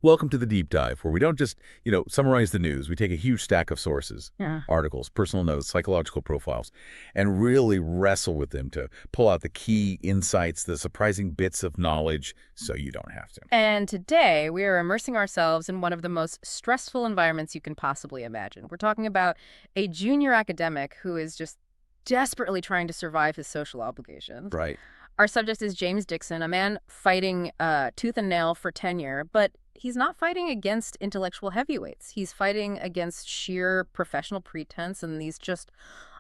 Welcome to the deep dive, where we don't just, summarize the news. We take a huge stack of sources, Yeah. articles, personal notes, psychological profiles, and really wrestle with them to pull out the key insights, the surprising bits of knowledge, so you don't have to. And today, we are immersing ourselves in one of the most stressful environments you can possibly imagine. We're talking about a junior academic who is just desperately trying to survive his social obligations. Right. Our subject is James Dixon, a man fighting tooth and nail for tenure, but he's not fighting against intellectual heavyweights. He's fighting against sheer professional pretense and these just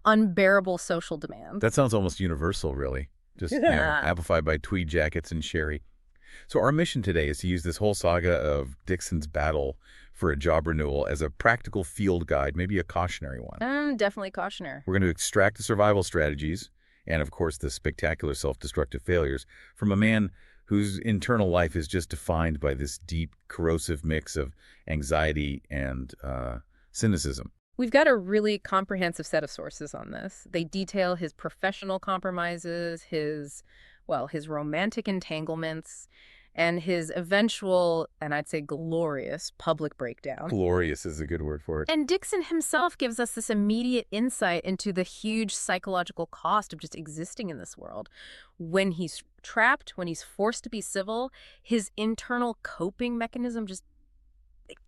unbearable social demands. That sounds almost universal, really. Just, amplified by tweed jackets and sherry. So our mission today is to use this whole saga of Dixon's battle for a job renewal as a practical field guide, maybe a cautionary one. Definitely cautionary. We're going to extract the survival strategies and, of course, the spectacular self-destructive failures from a man whose internal life is just defined by this deep, corrosive mix of anxiety and cynicism. We've got a really comprehensive set of sources on this. They detail his professional compromises, his romantic entanglements, and his eventual, and I'd say glorious, public breakdown. Glorious is a good word for it. And Dixon himself gives us this immediate insight into the huge psychological cost of just existing in this world. When he's trapped, when he's forced to be civil, his internal coping mechanism just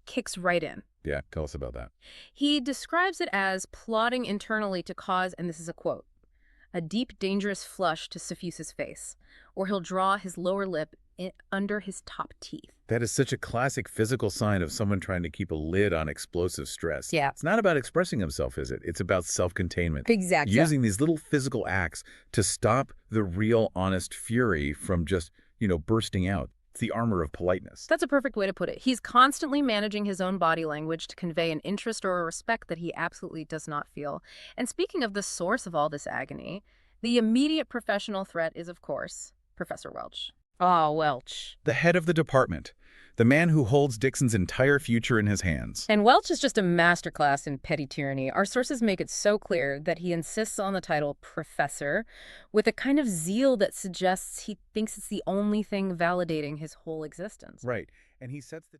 kicks right in. Yeah, tell us about that. He describes it as plotting internally to cause, and this is a quote, a deep, dangerous flush to suffuse his face, or he'll draw his lower lip under his top teeth. That is such a classic physical sign of someone trying to keep a lid on explosive stress. Yeah. It's not about expressing himself, is it? It's about self-containment. Exactly. Using these little physical acts to stop the real, honest fury from just, bursting out. It's the armor of politeness. That's a perfect way to put it. He's constantly managing his own body language to convey an interest or a respect that he absolutely does not feel. And speaking of the source of all this agony, the immediate professional threat is, of course, Professor Welch. Ah, Welch. The head of the department. The man who holds Dixon's entire future in his hands. And Welch is just a masterclass in petty tyranny. Our sources make it so clear that he insists on the title professor with a kind of zeal that suggests he thinks it's the only thing validating his whole existence. Right. And he sets the